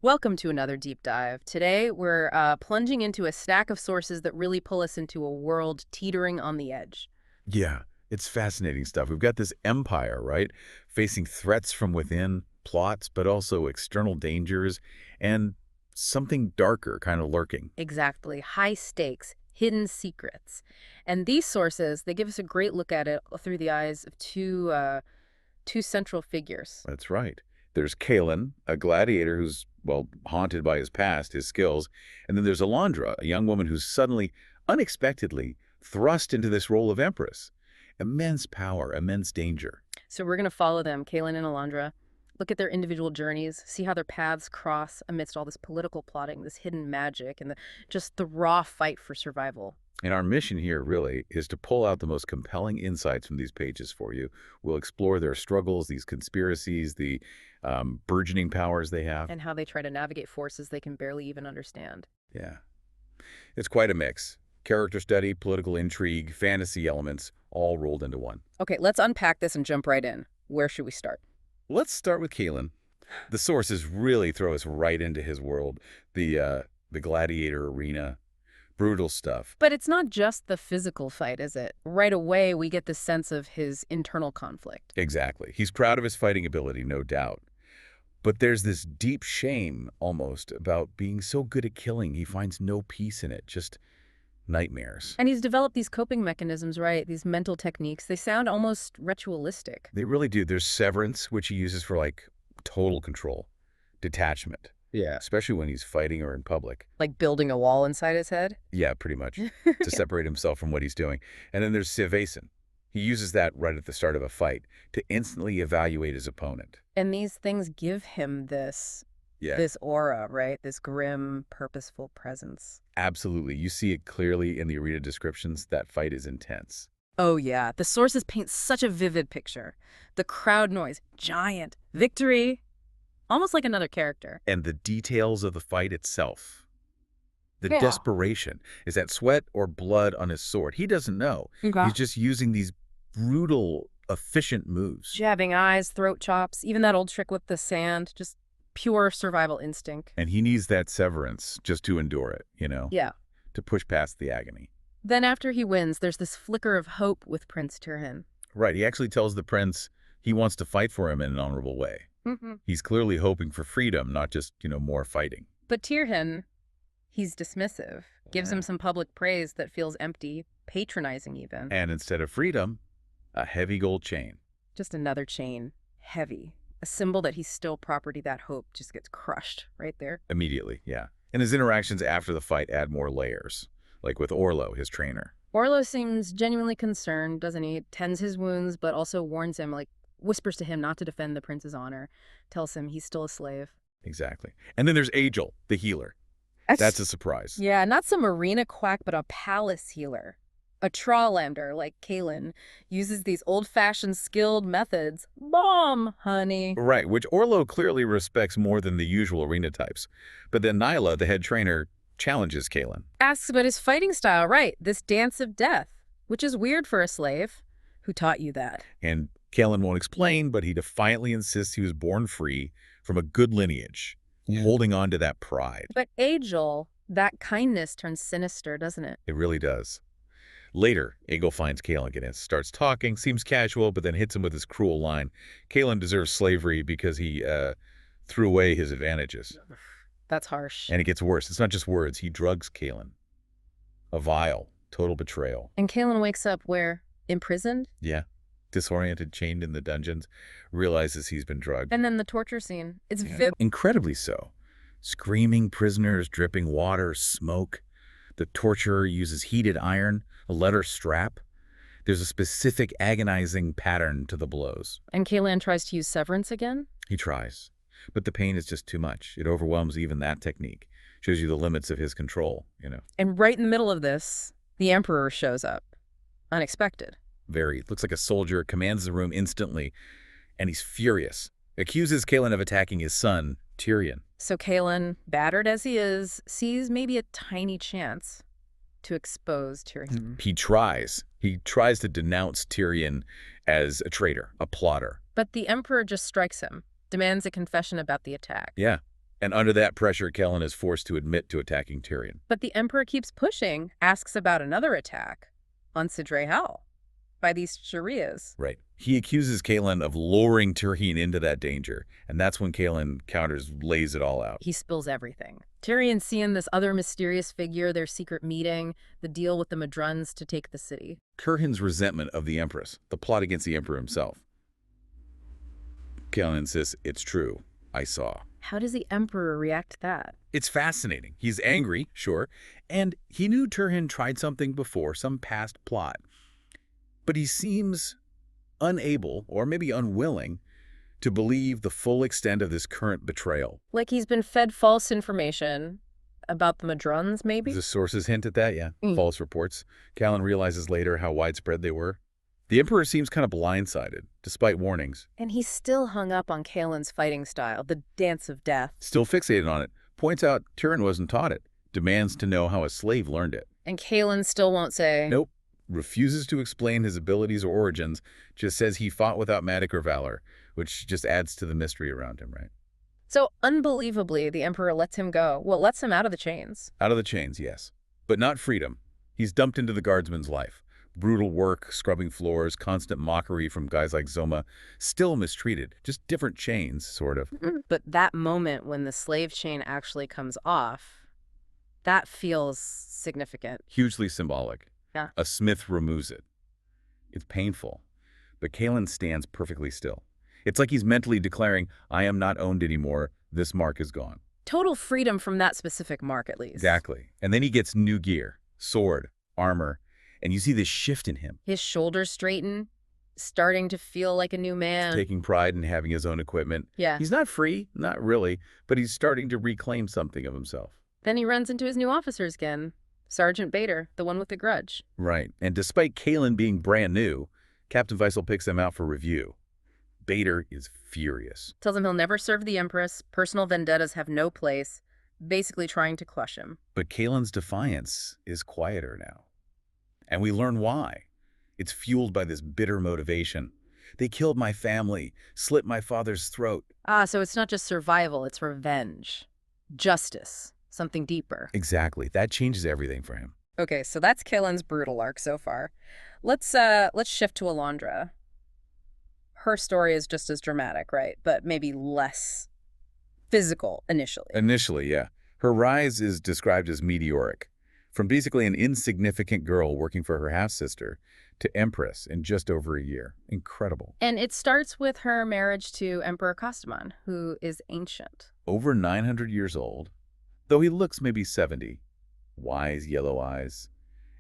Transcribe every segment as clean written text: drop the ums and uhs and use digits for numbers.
Welcome to another deep dive. Today, we're plunging into a stack of sources that really pull us into a world teetering on the edge. Yeah, it's fascinating stuff. We've got this empire, right? Facing threats from within, plots, but also external dangers, and something darker kind of lurking. Exactly. High stakes, hidden secrets. And these sources, they give us a great look at it through the eyes of two central figures. That's right. There's Caelan, a gladiator who's, well, haunted by his past, his skills. And then there's Elandra, a young woman who's suddenly, unexpectedly, thrust into this role of empress. Immense power, immense danger. So we're going to follow them, Caelan and Elandra, look at their individual journeys, see how their paths cross amidst all this political plotting, this hidden magic, and just the raw fight for survival. And our mission here, really, is to pull out the most compelling insights from these pages for you. We'll explore their struggles, these conspiracies, the burgeoning powers they have. And how they try to navigate forces they can barely even understand. Yeah. It's quite a mix. Character study, political intrigue, fantasy elements, all rolled into one. Okay, let's unpack this and jump right in. Where should we start? Let's start with Caelan. The sources really throw us right into his world, the gladiator arena, brutal stuff. But it's not just the physical fight, is it? Right away, we get the sense of his internal conflict. Exactly. He's proud of his fighting ability, no doubt. But there's this deep shame, almost, about being so good at killing. He finds no peace in it, just nightmares. And he's developed these coping mechanisms, right? These mental techniques. They sound almost ritualistic. They really do. There's severance, which he uses for, like, total control, detachment. Yeah. Especially when he's fighting or in public. Like building a wall inside his head? Yeah, pretty much, to separate himself from what he's doing. And then there's Sivasan. He uses that right at the start of a fight to instantly evaluate his opponent. And these things give him this aura, right? This grim, purposeful presence. Absolutely. You see it clearly in the arena descriptions. That fight is intense. Oh, yeah. The sources paint such a vivid picture. The crowd noise, giant, victory, almost like another character. And the details of the fight itself. The Yeah. desperation. Is that sweat or blood on his sword? He doesn't know. Okay. He's just using these brutal, efficient moves. Jabbing eyes, throat chops, even that old trick with the sand, just pure survival instinct. And he needs that severance just to endure it, you know? Yeah. To push past the agony. Then after he wins, there's this flicker of hope with Prince Tirhan. Right. He actually tells the prince he wants to fight for him in an honorable way. He's clearly hoping for freedom, not just, more fighting. But Tirhan, he's dismissive, gives Yeah. him some public praise that feels empty, patronizing even. And instead of freedom, a heavy gold chain. Just another chain, heavy. A symbol that he's still property. That hope just gets crushed right there. Immediately, yeah. And his interactions after the fight add more layers, like with Orlo, his trainer. Orlo seems genuinely concerned, doesn't he? Tends his wounds, but also warns him, like whispers to him not to defend the prince's honor, tells him he's still a slave. Exactly. And then there's Agel, the healer. That's a surprise. Yeah, not some arena quack, but a palace healer. A trawlander like Caelan uses these old-fashioned skilled methods. Bomb, honey. Right, which Orlo clearly respects more than the usual arena types. But then Nyla, the head trainer, challenges Caelan. Asks about his fighting style, right? This dance of death, which is weird for a slave. Who taught you that? And Caelan won't explain, but he defiantly insists he was born free from a good lineage, holding on to that pride. But Agel, that kindness turns sinister, doesn't it? It really does. Later, Egil finds Caelan and starts talking, seems casual, but then hits him with his cruel line. Caelan deserves slavery because he threw away his advantages. That's harsh. And it gets worse. It's not just words. He drugs Caelan. A vile, total betrayal. And Caelan wakes up where? Imprisoned? Yeah. Disoriented, chained in the dungeons, realizes he's been drugged. And then the torture scene. It's Incredibly so. Screaming prisoners, dripping water, smoke. The torturer uses heated iron, a leather strap. There's a specific agonizing pattern to the blows. And Caelan tries to use severance again? He tries, but the pain is just too much. It overwhelms even that technique. Shows you the limits of his control, And right in the middle of this, the Emperor shows up. Unexpected. Very. Looks like a soldier, commands the room instantly, and he's furious. Accuses Caelan of attacking his son, Tyrion. So Caelan, battered as he is, sees maybe a tiny chance to expose Tyrion. He tries. He tries to denounce Tyrion as a traitor, a plotter. But the Emperor just strikes him, demands a confession about the attack. Yeah. And under that pressure, Caelan is forced to admit to attacking Tyrion. But the Emperor keeps pushing, asks about another attack on Sidrey by these Sharias. Right. He accuses Caelan of luring Tyrion into that danger, and that's when Caelan counters, lays it all out. He spills everything. Tyrion seeing this other mysterious figure, their secret meeting, the deal with the Madruns to take the city. Curhin's resentment of the Empress, the plot against the Emperor himself. Caelan insists, it's true. I saw. How does the Emperor react to that? It's fascinating. He's angry, sure, and he knew Tyrion tried something before, some past plot. But he seems unable, or maybe unwilling, to believe the full extent of this current betrayal. Like he's been fed false information about the Madruns, maybe? The sources hint at that, yeah. False reports. Caelan realizes later how widespread they were. The Emperor seems kind of blindsided, despite warnings. And he's still hung up on Caelan's fighting style, the dance of death. Still fixated on it. Points out Tyrion wasn't taught it. Demands to know how a slave learned it. And Caelan still won't say. Nope. Refuses to explain his abilities or origins, just says he fought without magic or valor, which just adds to the mystery around him, right? So, unbelievably, the Emperor lets him go. Well, lets him out of the chains. Out of the chains, yes. But not freedom. He's dumped into the guardsman's life. Brutal work, scrubbing floors, constant mockery from guys like Zoma. Still mistreated. Just different chains, sort of. But that moment when the slave chain actually comes off, that feels significant. Hugely symbolic. Yeah. A smith removes it. It's painful. But Caelan stands perfectly still. It's like he's mentally declaring, I am not owned anymore. This mark is gone. Total freedom from that specific mark, at least. Exactly. And then he gets new gear, sword, armor, and you see this shift in him. His shoulders straighten, starting to feel like a new man. He's taking pride in having his own equipment. Yeah. He's not free, not really, but he's starting to reclaim something of himself. Then he runs into his new officers again. Sergeant Bader, the one with the grudge. Right. And despite Caelan being brand new, Captain Weissel picks them out for review. Bader is furious. Tells him he'll never serve the Empress. Personal vendettas have no place. Basically trying to crush him. But Caelan's defiance is quieter now. And we learn why. It's fueled by this bitter motivation. They killed my family, slit my father's throat. So it's not just survival, it's revenge. Justice. Something deeper. Exactly. That changes everything for him. Okay, so that's Caelan's brutal arc so far. Let's shift to Elandra. Her story is just as dramatic, right? But maybe less physical initially. Initially, yeah. Her rise is described as meteoric. From basically an insignificant girl working for her half-sister to empress in just over a year. Incredible. And it starts with her marriage to Emperor Kostaman, who is ancient. Over 900 years old, though he looks maybe 70. Wise yellow eyes.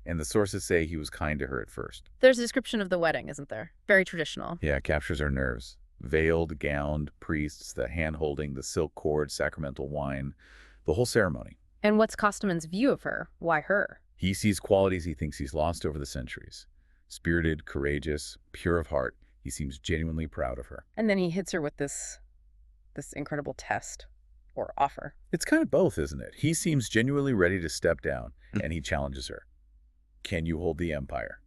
And the sources say he was kind to her at first. There's a description of the wedding, isn't there? Very traditional. Yeah, captures our nerves. Veiled, gowned, priests, the hand-holding, the silk cord, sacramental wine, the whole ceremony. And what's Kostaman's view of her? Why her? He sees qualities he thinks he's lost over the centuries. Spirited, courageous, pure of heart. He seems genuinely proud of her. And then he hits her with this incredible test or offer. It's kind of both, isn't it? He seems genuinely ready to step down, and he challenges her. Can you hold the empire?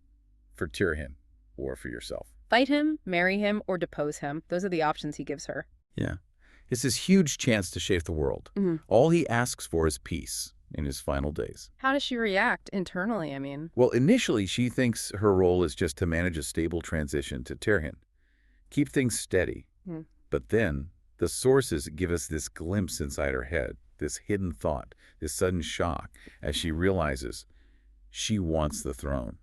For Tyrion or for yourself? Fight him, marry him, or depose him. Those are the options he gives her. Yeah. It's this huge chance to shape the world. All he asks for is peace in his final days. How does she react internally, I mean? Well, initially, she thinks her role is just to manage a stable transition to Tyrion. Keep things steady. But then, the sources give us this glimpse inside her head, this hidden thought, this sudden shock, as she realizes she wants the throne.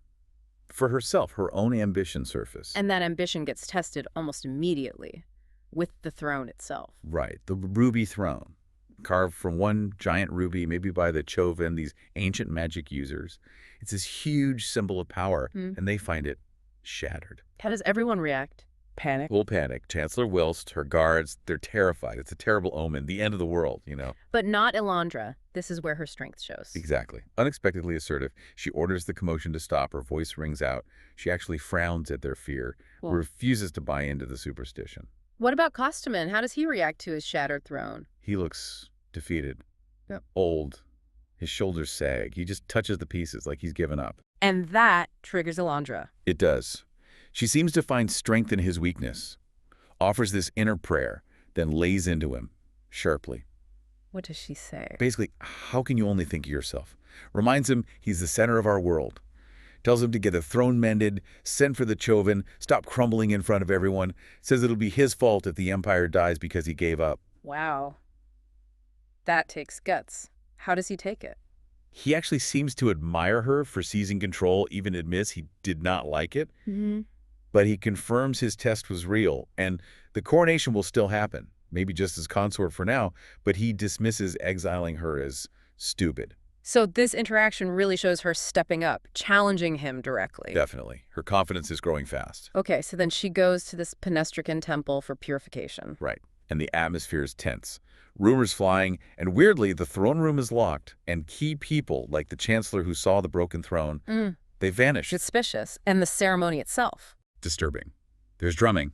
For herself, her own ambition surface. And that ambition gets tested almost immediately with the throne itself. Right, the ruby throne, carved from one giant ruby, maybe by the Chovan, these ancient magic users. It's this huge symbol of power, and they find it shattered. How does everyone react? Panic? Full panic. Chancellor Wilst, her guards, they're terrified. It's a terrible omen, the end of the world, you know. But not Elandra. This is where her strength shows. Exactly. Unexpectedly assertive, she orders the commotion to stop. Her voice rings out. She actually frowns at their fear, refuses to buy into the superstition. What about Kostaman? How does he react to his shattered throne? He looks defeated, old. His shoulders sag. He just touches the pieces like he's given up. And that triggers Elandra. It does. She seems to find strength in his weakness, offers this inner prayer, then lays into him, sharply. What does she say? Basically, how can you only think of yourself? Reminds him he's the center of our world. Tells him to get a throne mended, send for the Choven, stop crumbling in front of everyone. Says it'll be his fault if the Empire dies because he gave up. Wow. That takes guts. How does he take it? He actually seems to admire her for seizing control, even admits he did not like it. Mm-hmm. But he confirms his test was real, and the coronation will still happen, maybe just as consort for now, but he dismisses exiling her as stupid. So this interaction really shows her stepping up, challenging him directly. Definitely. Her confidence is growing fast. Okay, so then she goes to this Penestrican temple for purification. Right. And the atmosphere is tense. Rumors flying, and weirdly, the throne room is locked, and key people, like the chancellor who saw the broken throne, they vanish. Suspicious. And the ceremony itself. Disturbing. There's drumming,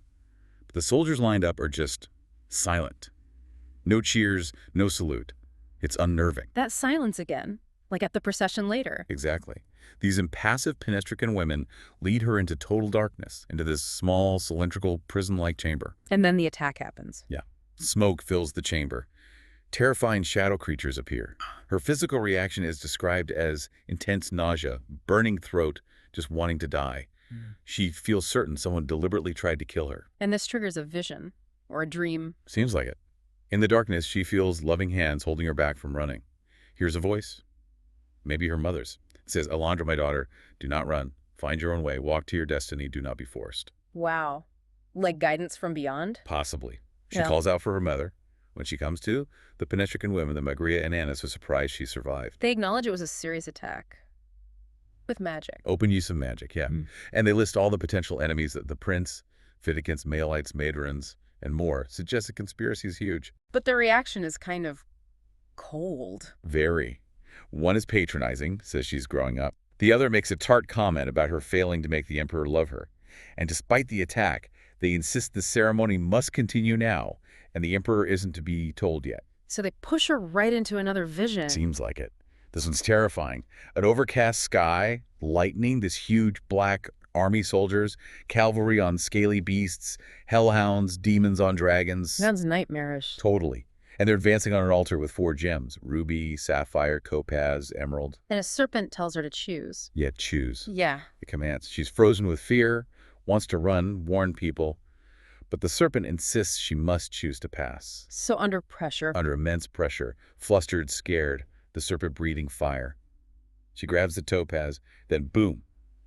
but the soldiers lined up are just silent. No cheers, no salute. It's unnerving. That silence again, like at the procession later. Exactly. These impassive Penestrican women lead her into total darkness, into this small, cylindrical, prison-like chamber. And then the attack happens. Yeah. Smoke fills the chamber. Terrifying shadow creatures appear. Her physical reaction is described as intense nausea, burning throat, just wanting to die. She feels certain someone deliberately tried to kill her. And this triggers a vision, or a dream. Seems like it. In the darkness, she feels loving hands holding her back from running. Hears a voice. Maybe her mother's. It says, "Elandra, my daughter, do not run. Find your own way. Walk to your destiny. Do not be forced." Wow. Like guidance from beyond? Possibly. She Yeah. calls out for her mother. When she comes to, the Penestrican women, the Magria and Annis, are surprised she survived. They acknowledge it was a serious attack. With magic. Open use of magic, yeah. And they list all the potential enemies, the prince, Fitikins, Maelites, Maedrins, and more. Suggests the conspiracy is huge. But the reaction is kind of cold. Very. One is patronizing, says she's growing up. The other makes a tart comment about her failing to make the Emperor love her. And despite the attack, they insist the ceremony must continue now, and the Emperor isn't to be told yet. So they push her right into another vision. Seems like it. This one's terrifying. An overcast sky, lightning, this huge black army soldiers, cavalry on scaly beasts, hellhounds, demons on dragons. Sounds nightmarish. Totally. And they're advancing on an altar with 4 gems: ruby, sapphire, topaz, emerald. And a serpent tells her to choose. Yeah, choose. Yeah. It commands. She's frozen with fear, wants to run, warn people. But the serpent insists she must choose to pass. So under pressure. Under immense pressure, flustered, scared, the serpent breathing fire. She grabs the topaz, then boom,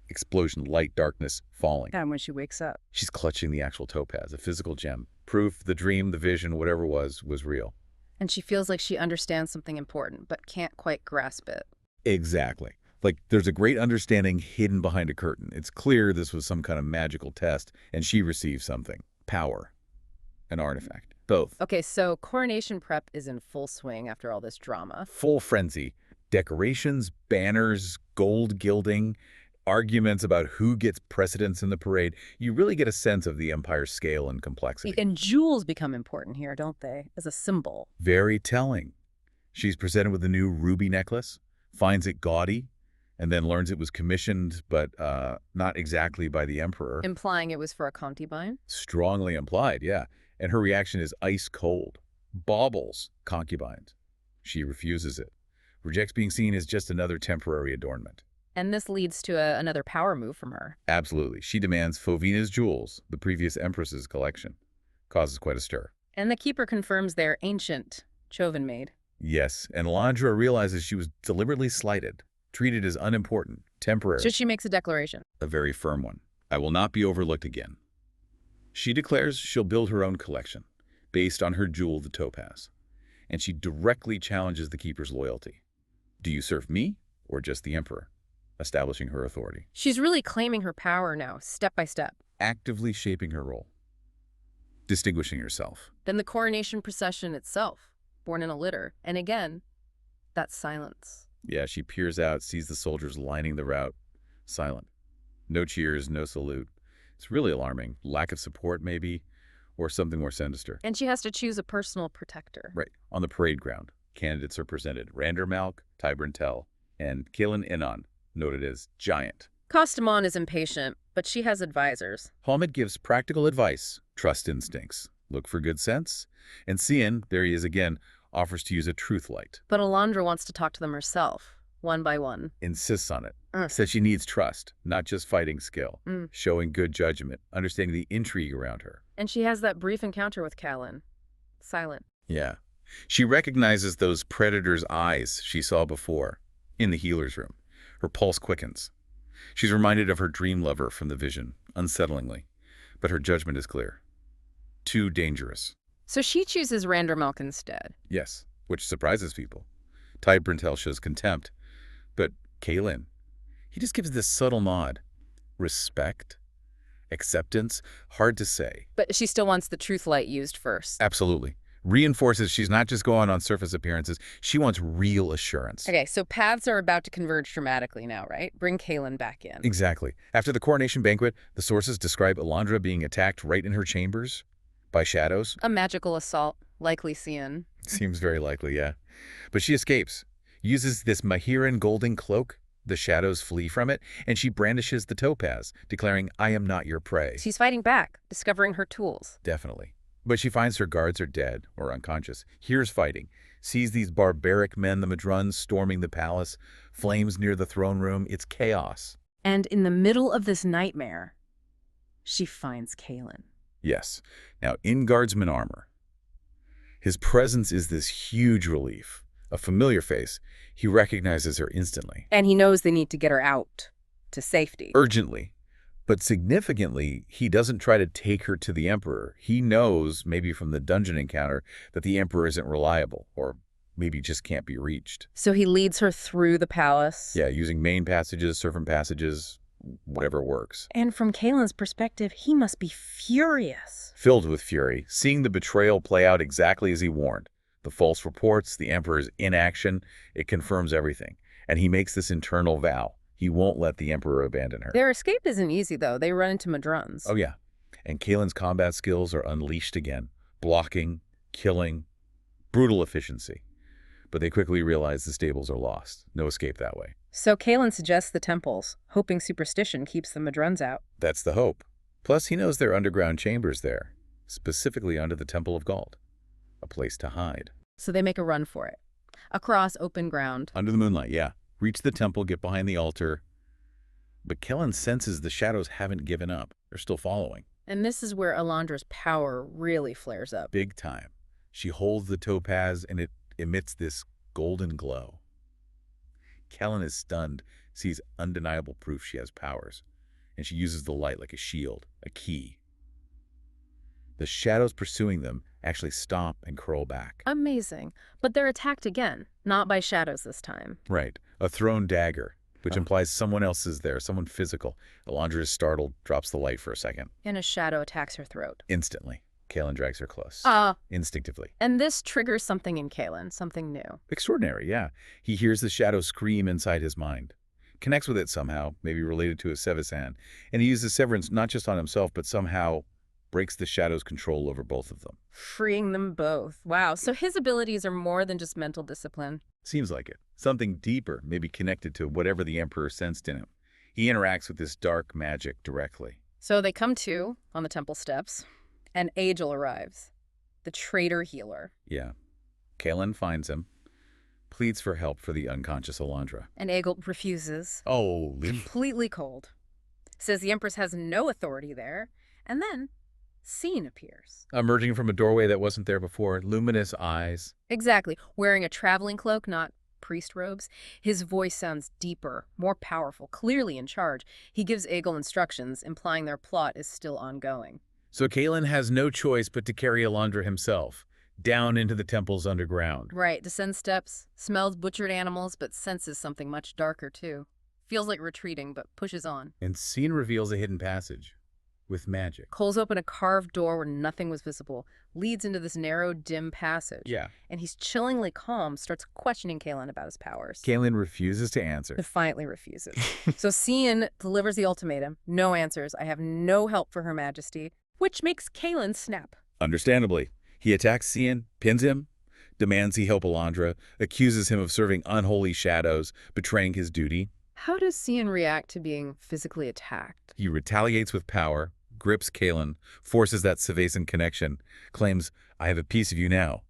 explosion, light, darkness, falling. And when she wakes up. She's clutching the actual topaz, a physical gem. Proof the dream, the vision, whatever it was real. And she feels like she understands something important, but can't quite grasp it. Exactly. Like there's a great understanding hidden behind a curtain. It's clear this was some kind of magical test, and she received something. Power. An artifact. Both. Okay, so coronation prep is in full swing after all this drama. Full frenzy. Decorations, banners, gold gilding, arguments about who gets precedence in the parade. You really get a sense of the Empire's scale and complexity. And jewels become important here, don't they? As a symbol. Very telling. She's presented with a new ruby necklace, finds it gaudy, and then learns it was commissioned, but not exactly by the Emperor. Implying it was for a concubine? Strongly implied, yeah. And her reaction is ice cold. Baubles, concubines. She refuses it. Rejects being seen as just another temporary adornment. And this leads to another power move from her. Absolutely. She demands Fovina's jewels, the previous Empress's collection. Causes quite a stir. And the Keeper confirms they're ancient, Choven made. Yes, and Elandra realizes she was deliberately slighted, treated as unimportant, temporary. So she makes a declaration. A very firm one. I will not be overlooked again. She declares she'll build her own collection, based on her jewel, the topaz. And she directly challenges the Keeper's loyalty. Do you serve me, or just the Emperor? Establishing her authority. She's really claiming her power now, step by step. Actively shaping her role. Distinguishing herself. Then the coronation procession itself, born in a litter. And again, that silence. Yeah, she peers out, sees the soldiers lining the route. Silent. No cheers, no salute. It's really alarming. Lack of support, maybe, or something more sinister. And she has to choose a personal protector. Right. On the parade ground, candidates are presented. Randermalk, Tybrantel, and Caelan Inon, noted as giant. Costamon is impatient, but she has advisors. Helmet gives practical advice. Trust instincts. Look for good sense. And Sien, there he is again, offers to use a truth light. But Elandra wants to talk to them herself, one by one. Insists on it. Uh. Says she needs trust, not just fighting skill. Mm. Showing good judgment, understanding the intrigue around her. And she has that brief encounter with Caelan. Silent. Yeah. She recognizes those predator's eyes she saw before in the healer's room. Her pulse quickens. She's reminded of her dream lover from the vision, unsettlingly. But her judgment is clear. Too dangerous. So she chooses Randermelk instead. Yes, which surprises people. Ty Brintel shows contempt. But Caelan, he just gives this subtle nod. Respect? Acceptance? Hard to say. But she still wants the truth light used first. Absolutely. Reinforces she's not just going on surface appearances. She wants real assurance. Okay, so paths are about to converge dramatically now, right? Bring Caelan back in. Exactly. After the coronation banquet, the sources describe Elandra being attacked right in her chambers by shadows. A magical assault, likely Sien. Seems very likely, yeah. But she escapes, uses this Mahiran golden cloak. The shadows flee from it, and she brandishes the topaz, declaring, "I am not your prey." She's fighting back, discovering her tools. Definitely. But she finds her guards are dead or unconscious, hears fighting, sees these barbaric men, the Madruns, storming the palace, flames near the throne room. It's chaos. And in the middle of this nightmare, she finds Caelan. Yes. Now, in guardsman armor, his presence is this huge relief. A familiar face. He recognizes her instantly. And he knows they need to get her out to safety. Urgently. But significantly, he doesn't try to take her to the Emperor. He knows, maybe from the dungeon encounter, that the Emperor isn't reliable, or maybe just can't be reached. So he leads her through the palace. Yeah, using main passages, servant passages, whatever works. And from Caelan's perspective, he must be furious. Filled with fury, seeing the betrayal play out exactly as he warned. The false reports, the Emperor's inaction, it confirms everything. And he makes this internal vow. He won't let the Emperor abandon her. Their escape isn't easy, though. They run into Madruns. Oh, yeah. And Caelan's combat skills are unleashed again. Blocking, killing, brutal efficiency. But they quickly realize the stables are lost. No escape that way. So Caelan suggests the temples, hoping superstition keeps the Madruns out. That's the hope. Plus, he knows there are underground chambers there, specifically under the Temple of Gald. A place to hide. So they make a run for it. Across open ground. Under the moonlight, yeah. Reach the temple, get behind the altar. But Caelan senses the shadows haven't given up. They're still following. And this is where Elandra's power really flares up. Big time. She holds the topaz and it emits this golden glow. Caelan is stunned, sees undeniable proof she has powers, and she uses the light like a shield, a key. The shadows pursuing them actually stop and curl back. Amazing. But they're attacked again, not by shadows this time. Right. A thrown dagger, which implies someone else is there, someone physical. Elandra is startled, drops the light for a second. And a shadow attacks her throat. Instantly. Caelan drags her close. Instinctively. And this triggers something in Caelan, something new. Extraordinary, yeah. He hears the shadow scream inside his mind. Connects with it somehow, maybe related to a Sevisan. And he uses severance not just on himself, but somehow breaks the shadow's control over both of them. Freeing them both. Wow. So his abilities are more than just mental discipline. Seems like it. Something deeper, maybe connected to whatever the Emperor sensed in him. He interacts with this dark magic directly. So they come to on the temple steps, and Aegil arrives, the traitor healer. Yeah. Caelan finds him, pleads for help for the unconscious Elandra. And Aegil refuses. Oh, Completely cold. Says the Empress has no authority there. And then Sien appears. Emerging from a doorway that wasn't there before, luminous eyes. Exactly. Wearing a traveling cloak, not priest robes. His voice sounds deeper, more powerful, clearly in charge. He gives Aegil instructions, implying their plot is still ongoing. So Caelan has no choice but to carry Elandra himself, down into the temple's underground. Right, descends steps, smells butchered animals, but senses something much darker, too. Feels like retreating, but pushes on. And Sien reveals a hidden passage, with magic. Pulls open a carved door where nothing was visible, leads into this narrow, dim passage. Yeah. And he's chillingly calm, starts questioning Caelan about his powers. Caelan refuses to answer. Defiantly refuses. So Sien delivers the ultimatum. No answers. I have no help for Her Majesty. Which makes Caelan snap. Understandably. He attacks Sien, pins him, demands he help Elandra, accuses him of serving unholy shadows, betraying his duty. How does Sien react to being physically attacked? He retaliates with power, grips Caelan, forces that Sevasan connection, claims, I have a piece of you now.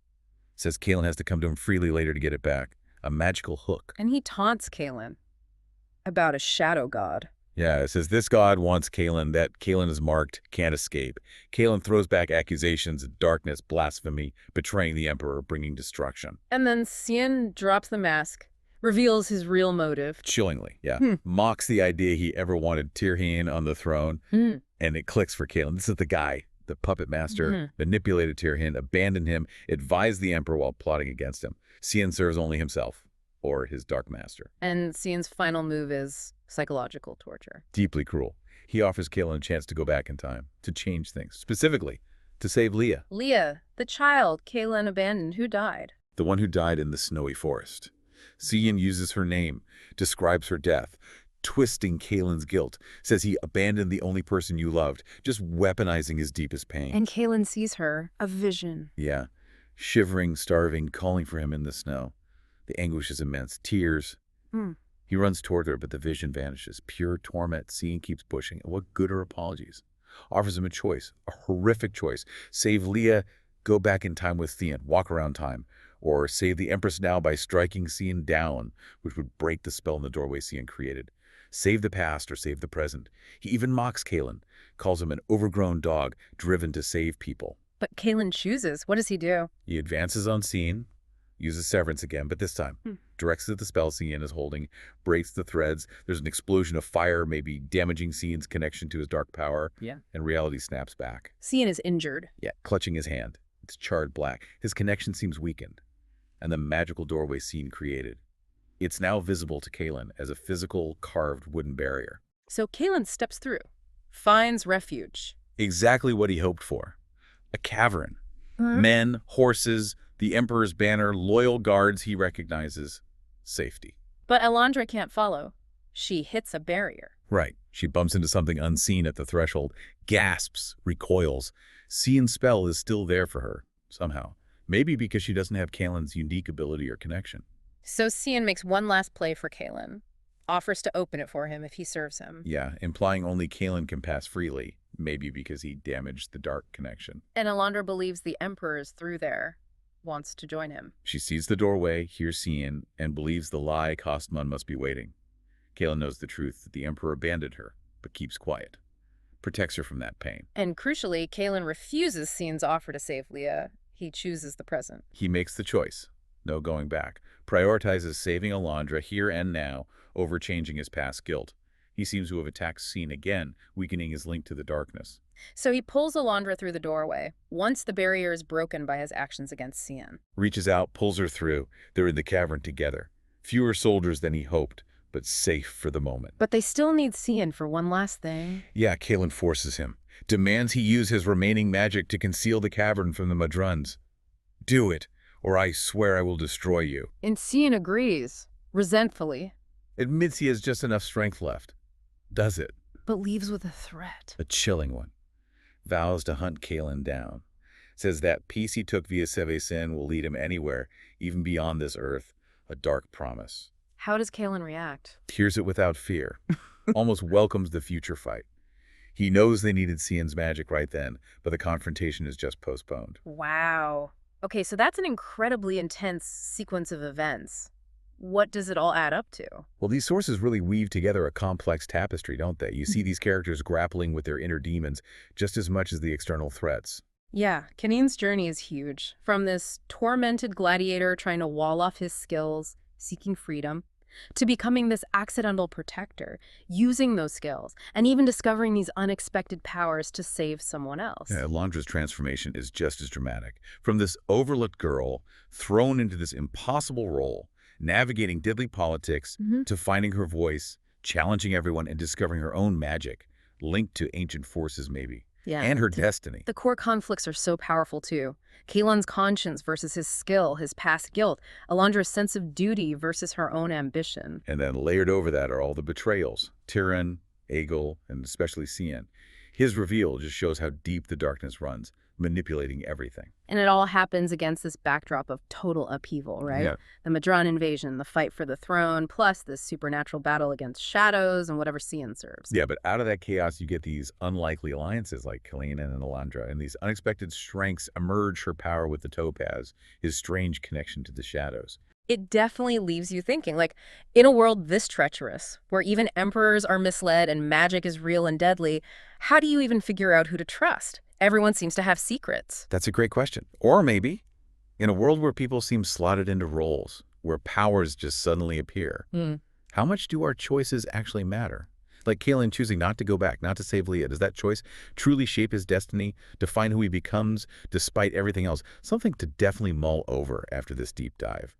Says Caelan has to come to him freely later to get it back. A magical hook. And he taunts Caelan about a shadow god. Yeah, it says this god wants Caelan, that Caelan is marked, can't escape. Caelan throws back accusations of darkness, blasphemy, betraying the Emperor, bringing destruction. And then Sien drops the mask, reveals his real motive. Chillingly, yeah. Hmm. Mocks the idea he ever wanted Tirhine on the throne, Hmm. and it clicks for Caelan. This is the guy, the puppet master, Mhm. manipulated Tirhine, abandoned him, advised the Emperor while plotting against him. Sien serves only himself, or his dark master. And Sien's final move is psychological torture. Deeply cruel. He offers Caelan a chance to go back in time, to change things, specifically to save Leah, Leah, the child Caelan abandoned, who died. the one who died in the snowy forest. Sien uses her name, describes her death, twisting Caelan's guilt, says he abandoned the only person you loved, just weaponizing his deepest pain. And Caelan sees her, a vision. Yeah, shivering, starving, calling for him in the snow. The anguish is immense, tears. Hmm. He runs toward her, but the vision vanishes. Pure torment. Sien keeps pushing. And what good are apologies? Offers him a choice, a horrific choice. Save Leah, go back in time with Sien, walk around time. Or save the Empress now by striking Sien down, which would break the spell in the doorway Sien created. Save the past or save the present. He even mocks Caelan, calls him an overgrown dog driven to save people. But Caelan chooses. What does he do? He advances on Sien, uses Severance again, but this time directs at the spell Sien is holding, breaks the threads. There's an explosion of fire, maybe damaging Sien's connection to his dark power, and reality snaps back. Sien is injured. Yeah, clutching his hand. It's charred black. His connection seems weakened, and the magical doorway Sien created. It's now visible to Caelan as a physical, carved wooden barrier. So Caelan steps through, finds refuge. Exactly what he hoped for. A cavern. Men, horses, the Emperor's banner, loyal guards he recognizes. Safety. But Elandra can't follow. She hits a barrier. Right. She bumps into something unseen at the threshold, gasps, recoils. Sien's spell is still there for her, somehow. Maybe because she doesn't have Caelan's unique ability or connection. So Sien makes one last play for Caelan, offers to open it for him if he serves him. Yeah, implying only Caelan can pass freely, maybe because he damaged the dark connection. And Elandra believes the Emperor is through there, wants to join him. She sees the doorway, hears Sien, and believes the lie Kostman must be waiting. Caelan knows the truth that the Emperor abandoned her, but keeps quiet. Protects her from that pain. And crucially, Caelan refuses Sien's offer to save Leah. He chooses the present. He makes the choice. No going back. Prioritizes saving Elandra here and now over changing his past guilt. He seems to have attacked Sien again, weakening his link to the darkness. So he pulls Elandra through the doorway, once the barrier is broken by his actions against Sien. Reaches out, pulls her through. They're in the cavern together. Fewer soldiers than he hoped, but safe for the moment. But they still need Sien for one last thing. Yeah, Caelan forces him. Demands he use his remaining magic to conceal the cavern from the Madruns. Do it, or I swear I will destroy you. And Sien agrees, resentfully. Admits he has just enough strength left. Does it. But leaves with a threat. A chilling one. Vows to hunt Caelan down. Says that peace he took via Sevesin will lead him anywhere, even beyond this earth. A dark promise. How does Caelan react? Hears it without fear. Almost welcomes the future fight. He knows they needed Sien's magic right then, but the confrontation is just postponed. Wow. Okay, so that's an incredibly intense sequence of events. What does it all add up to? Well, these sources really weave together a complex tapestry, don't they? You see these characters grappling with their inner demons just as much as the external threats. Yeah, Canin's journey is huge. From this tormented gladiator trying to wall off his skills, seeking freedom, to becoming this accidental protector, using those skills, and even discovering these unexpected powers to save someone else. Yeah, Elandra's transformation is just as dramatic. From this overlooked girl thrown into this impossible role, navigating deadly politics, to finding her voice, challenging everyone, and discovering her own magic, linked to ancient forces maybe, and her destiny. The core conflicts are so powerful too. Caelan's conscience versus his skill, his past guilt, Elandra's sense of duty versus her own ambition. And then layered over that are all the betrayals. Tyrion, Aegal, and especially Sien. His reveal just shows how deep the darkness runs. manipulating everything. And it all happens against this backdrop of total upheaval, right? Yeah. The Madron invasion, the fight for the throne, plus this supernatural battle against shadows and whatever Sien serves. Yeah, but out of that chaos, you get these unlikely alliances like Caelan and Elandra, and these unexpected strengths emerge for power with the Topaz, his strange connection to the shadows. It definitely leaves you thinking, like, in a world this treacherous, where even emperors are misled and magic is real and deadly, how do you even figure out who to trust? Everyone seems to have secrets. That's a great question. Or maybe, in a world where people seem slotted into roles, where powers just suddenly appear, how much do our choices actually matter? Like Caelan choosing not to go back, not to save Leah, does that choice truly shape his destiny, define who he becomes, despite everything else? Something to definitely mull over after this deep dive.